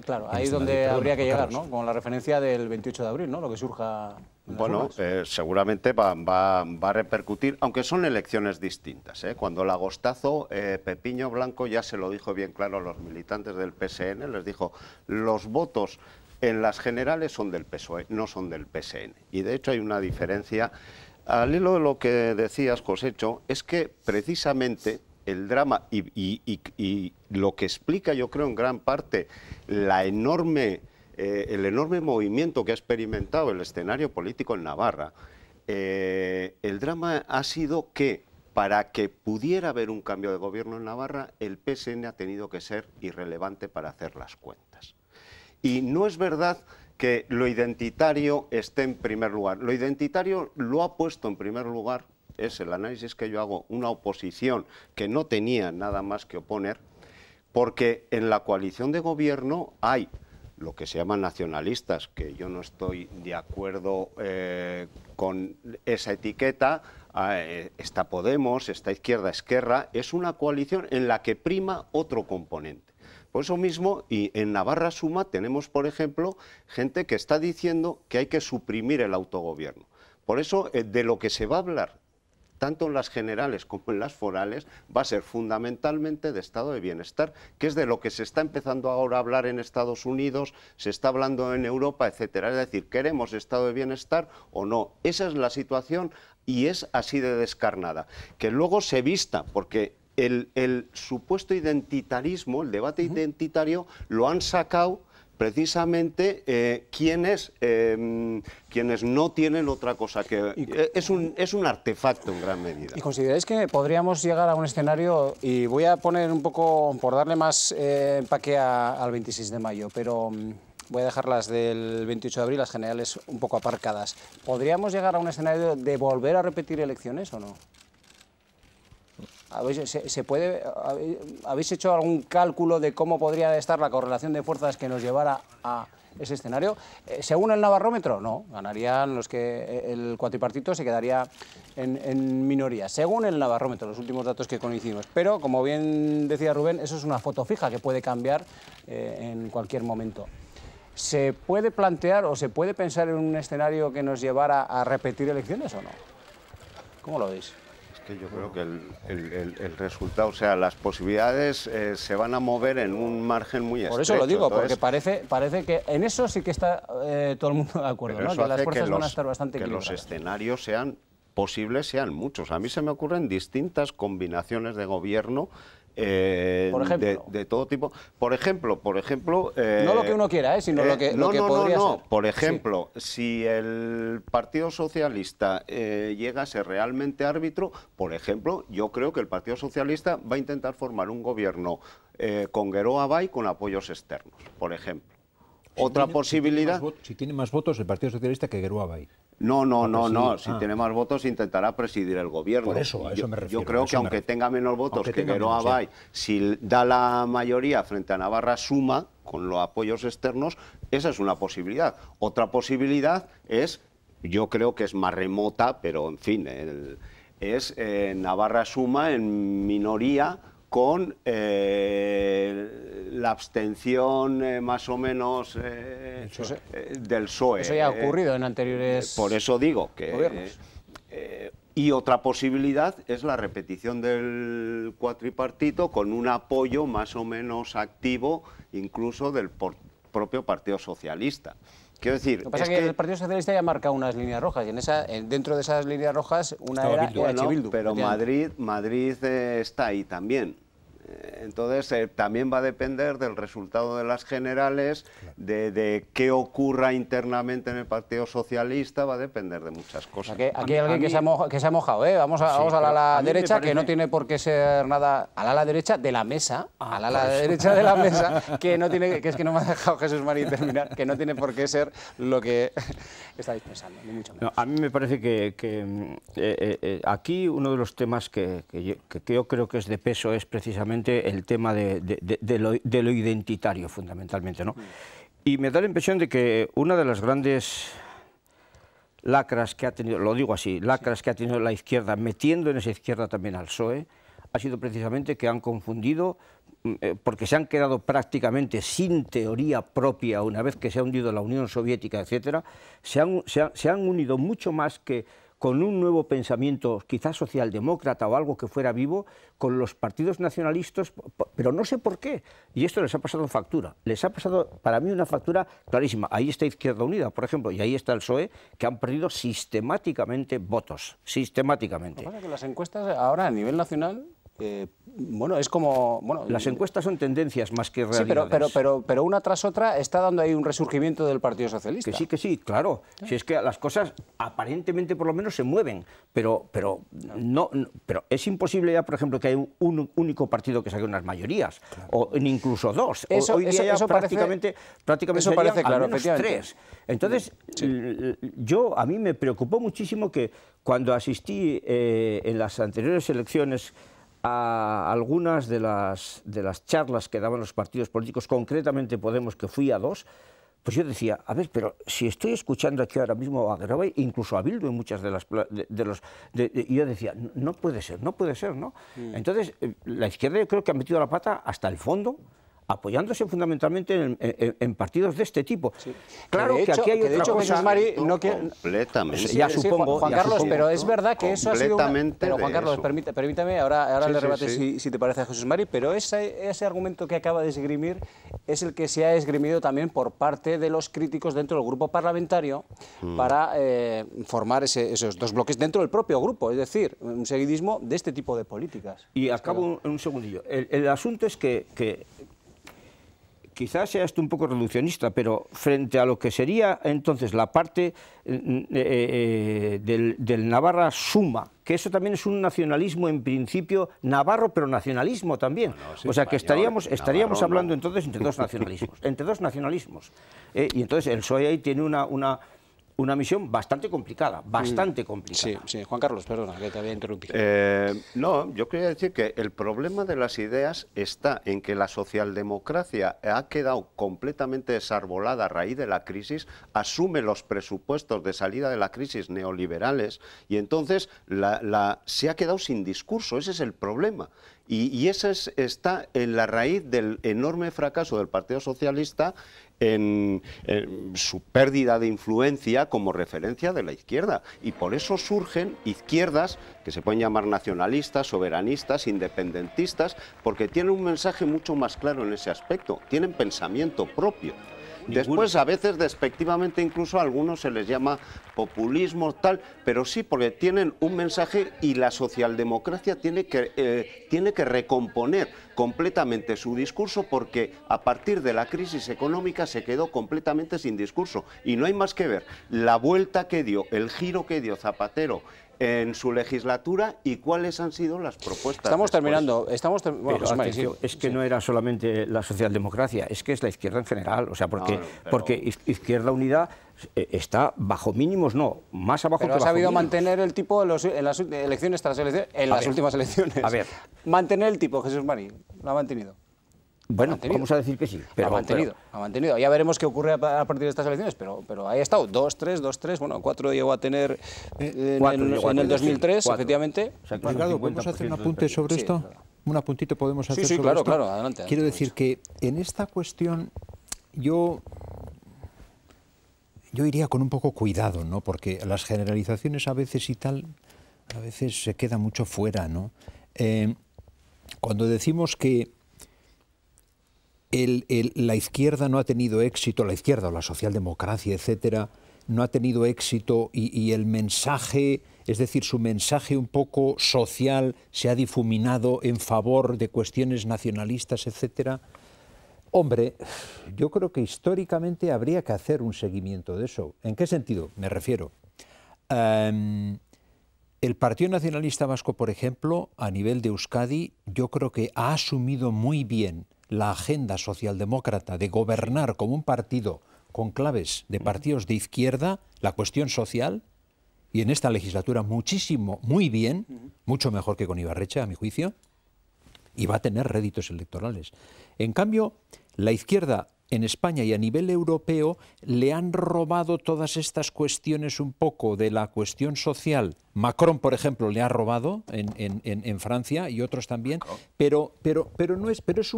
claro, ahí es donde habría que llegar, ¿no? Con la referencia del 28 de abril, ¿no? Lo que surja. Bueno, seguramente va a repercutir, aunque son elecciones distintas. Cuando el agostazo, Pepiño Blanco ya se lo dijo bien claro a los militantes del PSN, les dijo, los votos en las generales son del PSOE, no son del PSN. Y de hecho hay una diferencia. Al hilo de lo que decías, Josécho, es que precisamente el drama y lo que explica, yo creo, en gran parte el enorme movimiento que ha experimentado el escenario político en Navarra, el drama ha sido que para que pudiera haber un cambio de gobierno en Navarra, el PSN ha tenido que ser irrelevante para hacer las cuentas. Y no es verdad que lo identitario esté en primer lugar. Lo identitario lo ha puesto en primer lugar, es el análisis que yo hago, una oposición que no tenía nada más que oponer, porque en la coalición de gobierno hay lo que se llaman nacionalistas, que yo no estoy de acuerdo con esa etiqueta, está Podemos, está Izquierda Esquerra, es una coalición en la que prima otro componente. Por eso mismo, y en Navarra Suma tenemos, por ejemplo, gente que está diciendo que hay que suprimir el autogobierno. Por eso, de lo que se va a hablar, tanto en las generales como en las forales, va a ser fundamentalmente de estado de bienestar, que es de lo que se está empezando ahora a hablar en Estados Unidos, se está hablando en Europa, etcétera. Es decir, ¿queremos estado de bienestar o no? Esa es la situación y es así de descarnada. Que luego se vista, porque el supuesto identitarismo, el debate identitario, lo han sacado precisamente quienes no tienen otra cosa que... Es un artefacto en gran medida. ¿Y consideráis que podríamos llegar a un escenario, y voy a poner un poco, por darle más empaque al 26 de mayo, pero voy a dejar las del 28 de abril, las generales, un poco aparcadas. ¿Podríamos llegar a un escenario de volver a repetir elecciones o no? ¿Habéis hecho algún cálculo de cómo podría estar la correlación de fuerzas que nos llevara a ese escenario? Según el Navarrómetro, no, ganarían los que el cuatripartito se quedaría en minoría. Según el Navarrómetro, los últimos datos que conocimos. Pero, como bien decía Rubén, eso es una foto fija que puede cambiar en cualquier momento. ¿Se puede plantear o se puede pensar en un escenario que nos llevara a repetir elecciones o no? ¿Cómo lo veis? Yo creo que el resultado, o sea, las posibilidades se van a mover en un margen muy estrecho. Por eso lo digo, entonces, porque parece que en eso sí que está todo el mundo de acuerdo, ¿no? Que las fuerzas van a estar bastante equilibradas. Que los escenarios sean posibles, sean muchos. A mí se me ocurren distintas combinaciones de gobierno de todo tipo. Por ejemplo... no lo que uno quiera, sino lo que podría ser. Por ejemplo, si el Partido Socialista llega a ser realmente árbitro, por ejemplo, yo creo que el Partido Socialista va a intentar formar un gobierno con Gueroa Bay con apoyos externos, por ejemplo. Otra posibilidad... Si tiene más votos el Partido Socialista que Gueroa Bay. No. Si tiene más votos intentará presidir el gobierno. Por eso, a eso me refiero. Yo creo que aunque tenga menos votos que Gueroa Bay, si da la mayoría frente a Navarra Suma, con los apoyos externos, esa es una posibilidad. Otra posibilidad es, yo creo que es más remota, pero en fin, es Navarra Suma en minoría, con la abstención más o menos del PSOE. Eso ya ha ocurrido en anteriores por eso digo que... y otra posibilidad es la repetición del cuatripartito con un apoyo más o menos activo incluso del propio Partido Socialista. Quiero decir, lo que pasa es que el Partido Socialista ya marca unas líneas rojas y dentro de esas líneas rojas una era Bildu. Pero Madrid está ahí también. Entonces también va a depender del resultado de las generales, de qué ocurra internamente en el Partido Socialista, va a depender de muchas cosas. Aquí hay alguien que se ha mojado, ¿eh? Vamos a la ala derecha, parece... que no tiene por qué ser nada... Al ala derecha de la mesa, derecha de la mesa, que no tiene, que es que no me ha dejado Jesús María terminar, que no tiene por qué ser lo que estáis pensando, ni mucho menos. No, a mí me parece que aquí uno de los temas que yo creo que es de peso es precisamente el tema de lo identitario, fundamentalmente, ¿no? Y me da la impresión de que una de las grandes lacras que ha tenido, lo digo así, lacras que ha tenido la izquierda, metiendo en esa izquierda también al PSOE, ha sido precisamente que han confundido, porque se han quedado prácticamente sin teoría propia una vez que se ha hundido la Unión Soviética, etcétera, se han unido mucho más que con un nuevo pensamiento, quizás socialdemócrata o algo que fuera vivo, con los partidos nacionalistas, pero no sé por qué. Y esto les ha pasado factura. Les ha pasado, para mí, una factura clarísima. Ahí está Izquierda Unida, por ejemplo, y ahí está el PSOE, que han perdido sistemáticamente votos. Sistemáticamente. Lo que pasa es que las encuestas ahora a nivel nacional... bueno, es como... Bueno, las encuestas son tendencias más que realidades. Sí, pero una tras otra está dando ahí un resurgimiento del Partido Socialista. Que sí, claro. Si es que las cosas aparentemente por lo menos se mueven, pero es imposible ya, por ejemplo, que haya un único partido que saque unas mayorías, claro, o incluso dos. Hoy día ya prácticamente eso parece claro, al menos tres. Entonces, a mí me preocupó muchísimo que cuando asistí en las anteriores elecciones a algunas de las charlas que daban los partidos políticos, concretamente Podemos, que fui a dos, pues yo decía, a ver, pero si estoy escuchando aquí ahora mismo a Grabai, incluso a Bildu en muchas de las... y yo decía, no puede ser, ¿no? Entonces, la izquierda yo creo que ha metido la pata hasta el fondo, apoyándose fundamentalmente en partidos de este tipo. Sí. Claro que aquí hay otra cosa... Jesús Mari, no completamente. Ya supongo, Juan Carlos, pero es verdad que eso ha sido... Pero Juan Carlos, eso. permítame, ahora le rebate si te parece a Jesús Mari, pero ese argumento que acaba de esgrimir es el que se ha esgrimido también por parte de los críticos dentro del grupo parlamentario para formar esos dos bloques dentro del propio grupo, es decir, un seguidismo de este tipo de políticas. Y acabo un segundillo. El asunto es que quizás sea esto un poco reduccionista, pero frente a lo que sería entonces la parte del Navarra Suma, que eso también es un nacionalismo en principio navarro, pero nacionalismo también. O sea que estaríamos hablando entonces entre dos nacionalismos. Y entonces el PSOE ahí tiene una misión bastante complicada, Sí, Juan Carlos, perdona, que te había interrumpido. No, yo quería decir que el problema de las ideas está en que la socialdemocracia ha quedado completamente desarbolada a raíz de la crisis, asume los presupuestos de salida de la crisis neoliberales y entonces se ha quedado sin discurso, ese es el problema. Y eso está en la raíz del enorme fracaso del Partido Socialista en su pérdida de influencia como referencia de la izquierda. Y por eso surgen izquierdas que se pueden llamar nacionalistas, soberanistas, independentistas, porque tienen un mensaje mucho más claro en ese aspecto, tienen pensamiento propio. Después, a veces, despectivamente, incluso a algunos se les llama populismo, tal, pero sí, porque tienen un mensaje y la socialdemocracia tiene que recomponer completamente su discurso porque a partir de la crisis económica se quedó completamente sin discurso. Y no hay más que ver la vuelta que dio, el giro que dio Zapatero en su legislatura y cuáles han sido las propuestas. Estamos terminando. Bueno, pero, atención, es que no era solamente la socialdemocracia, es que es la izquierda en general, o sea, porque Izquierda Unida está bajo mínimos, no, más abajo pero que bajo. Pero ha sabido mínimos. mantener el tipo en las elecciones tras elecciones, en las últimas elecciones. A ver. Mantener el tipo, Jesús Mari, lo ha mantenido. Bueno, vamos a decir que sí. Pero ha mantenido. Ya veremos qué ocurre a partir de estas elecciones, pero ahí ha estado, 2-3, bueno, 4 llegó a tener en el 2003, efectivamente. O sea, Ricardo, ¿podemos hacer un apunte sobre esto? Claro. Un apuntito podemos hacer sobre claro, esto. claro, adelante. Quiero decir que en esta cuestión yo iría con un poco cuidado, ¿no? Porque las generalizaciones a veces se queda mucho fuera, ¿no? Cuando decimos que la izquierda no ha tenido éxito, la izquierda o la socialdemocracia, etcétera, no ha tenido éxito y el mensaje, es decir, su mensaje un poco social se ha difuminado en favor de cuestiones nacionalistas, etcétera. Hombre, yo creo que históricamente habría que hacer un seguimiento de eso. ¿En qué sentido? Me refiero. El Partido Nacionalista Vasco, por ejemplo, a nivel de Euskadi, yo creo que ha asumido muy bien la agenda socialdemócrata de gobernar como un partido con claves de partidos de izquierda, la cuestión social, y en esta legislatura muy bien, mucho mejor que con Ibarretxe, a mi juicio, y va a tener réditos electorales. En cambio, la izquierda en España y a nivel europeo le han robado todas estas cuestiones un poco de la cuestión social. Macron, por ejemplo, le ha robado en Francia y otros también, pero es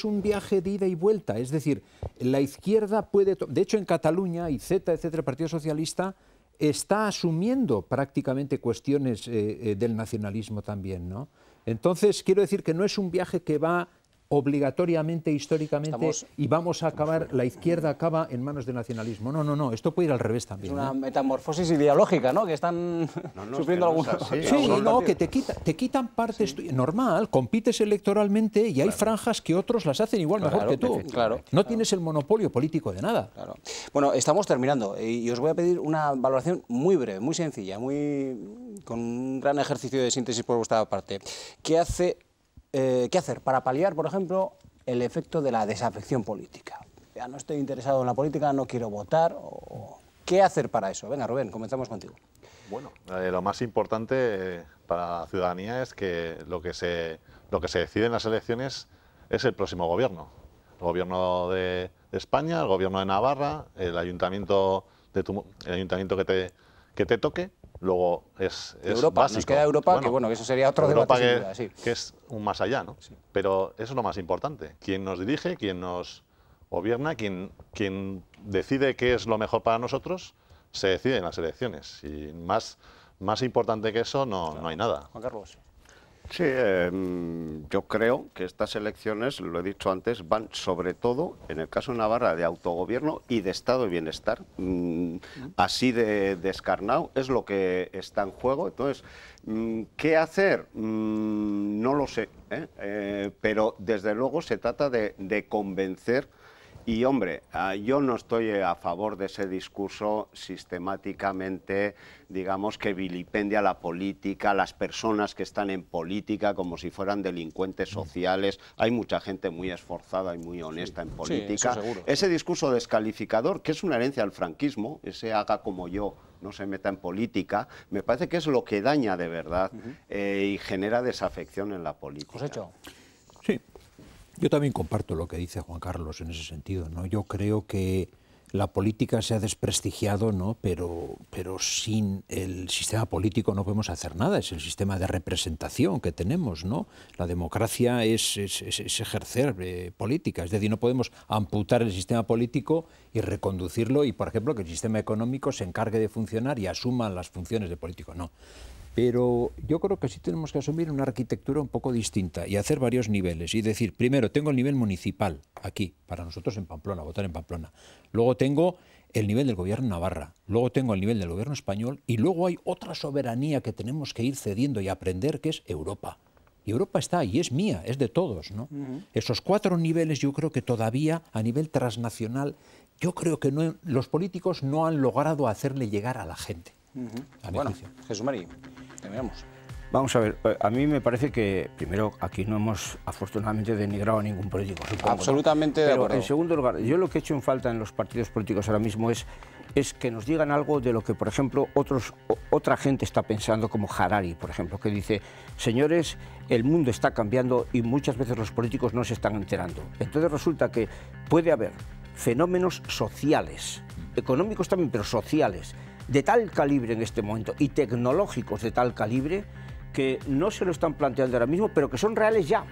un viaje de ida y vuelta. Es decir, la izquierda puede... De hecho, en Cataluña, IZ, etcétera, el Partido Socialista está asumiendo prácticamente cuestiones del nacionalismo también, ¿no? Entonces, quiero decir que no es un viaje que va obligatoriamente, históricamente, y vamos a acabar, la izquierda acaba en manos del nacionalismo. No, no, no, esto puede ir al revés también. Es una metamorfosis ideológica, ¿no? Que están sufriendo algunos. Sí, no, que te quitan partes. Normal, compites electoralmente y hay franjas que otros las hacen igual mejor que tú. No tienes el monopolio político de nada. Bueno, estamos terminando y os voy a pedir una valoración muy breve, muy sencilla, con un gran ejercicio de síntesis por vuestra parte. ¿Qué hacer para paliar, por ejemplo, el efecto de la desafección política? Ya no estoy interesado en la política, no quiero votar. ¿Qué hacer para eso? Venga, Rubén, comenzamos contigo. Bueno, lo más importante para la ciudadanía es que lo que se decide en las elecciones es el próximo gobierno. El gobierno de España, el gobierno de Navarra, el ayuntamiento que te toque. Luego es Europa, básico. Nos queda Europa, que bueno, que eso sería otro Europa debate sin duda, sí. Que es un más allá, ¿no? Sí. Pero eso es lo más importante. Quién nos dirige, quién nos gobierna, quién decide qué es lo mejor para nosotros, se decide en las elecciones. Y más importante que eso no hay nada. Juan Carlos. Sí, yo creo que estas elecciones, lo he dicho antes, van sobre todo, en el caso de Navarra, de autogobierno y de estado de bienestar. Así de descarnado es lo que está en juego. Entonces, ¿qué hacer? No lo sé, pero desde luego se trata de convencer. Y, hombre, yo no estoy a favor de ese discurso sistemáticamente, digamos, que vilipendia la política, las personas que están en política como si fueran delincuentes sociales. Hay mucha gente muy esforzada y muy honesta en política. Sí, eso seguro. Ese discurso descalificador, que es una herencia del franquismo, ese haga como yo, no se meta en política, me parece que es lo que daña de verdad y genera desafección en la política. Cosecho. Sí. Yo también comparto lo que dice Juan Carlos en ese sentido, ¿no? Yo creo que la política se ha desprestigiado, ¿no? Pero sin el sistema político no podemos hacer nada, es el sistema de representación que tenemos, ¿no? La democracia es ejercer política, es decir, no podemos amputar el sistema político y reconducirlo y, por ejemplo, que el sistema económico se encargue de funcionar y asuma las funciones de político, no. Pero yo creo que sí tenemos que asumir una arquitectura un poco distinta y hacer varios niveles. Y decir, primero, tengo el nivel municipal, aquí, para nosotros en Pamplona, votar en Pamplona. Luego tengo el nivel del gobierno Navarra. Luego tengo el nivel del gobierno español. Y luego hay otra soberanía que tenemos que ir cediendo y aprender, que es Europa. Y Europa está ahí, es mía, es de todos, ¿no? Esos 4 niveles yo creo que todavía, a nivel transnacional, yo creo que los políticos no han logrado hacerle llegar a la gente. Bueno, Jesús Mari, terminamos. Vamos a ver, a mí me parece que, primero, aquí no hemos afortunadamente denigrado a ningún político, supongo, absolutamente, ¿no? De acuerdo. Pero, en segundo lugar, yo lo que he hecho en falta en los partidos políticos ahora mismo es que nos digan algo de lo que, por ejemplo, otra gente está pensando, como Harari, por ejemplo, que dice, señores, el mundo está cambiando y muchas veces los políticos no se están enterando. Entonces resulta que puede haber fenómenos sociales, económicos también, pero sociales, de tal calibre en este momento y tecnológicos de tal calibre que no se lo están planteando ahora mismo, pero que son reales ya,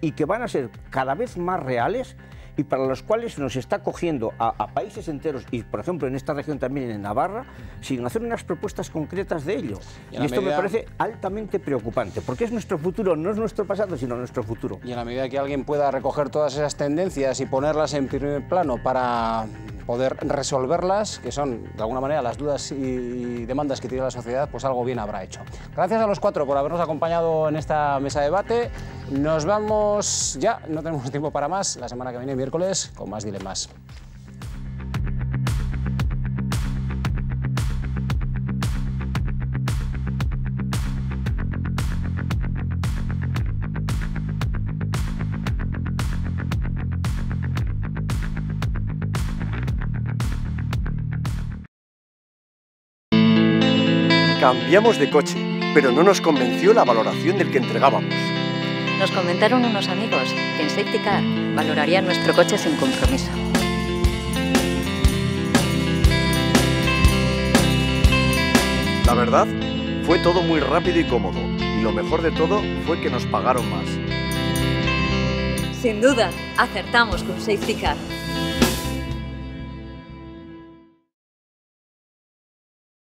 y que van a ser cada vez más reales y para los cuales nos está cogiendo a países enteros, y por ejemplo en esta región también en Navarra, sin hacer unas propuestas concretas de ello. Y esto me parece altamente preocupante, porque es nuestro futuro, no es nuestro pasado, sino nuestro futuro. Y en la medida que alguien pueda recoger todas esas tendencias y ponerlas en primer plano para poder resolverlas, que son de alguna manera las dudas y demandas que tiene la sociedad, pues algo bien habrá hecho. Gracias a los 4 por habernos acompañado en esta mesa de debate. Nos vamos ya, no tenemos tiempo para más, la semana que viene, miércoles, con más dilemas. Cambiamos de coche, pero no nos convenció la valoración del que entregábamos. Nos comentaron unos amigos que en Safety Car valorarían nuestro coche sin compromiso. La verdad, fue todo muy rápido y cómodo, y lo mejor de todo fue que nos pagaron más. Sin duda, acertamos con Safety Car.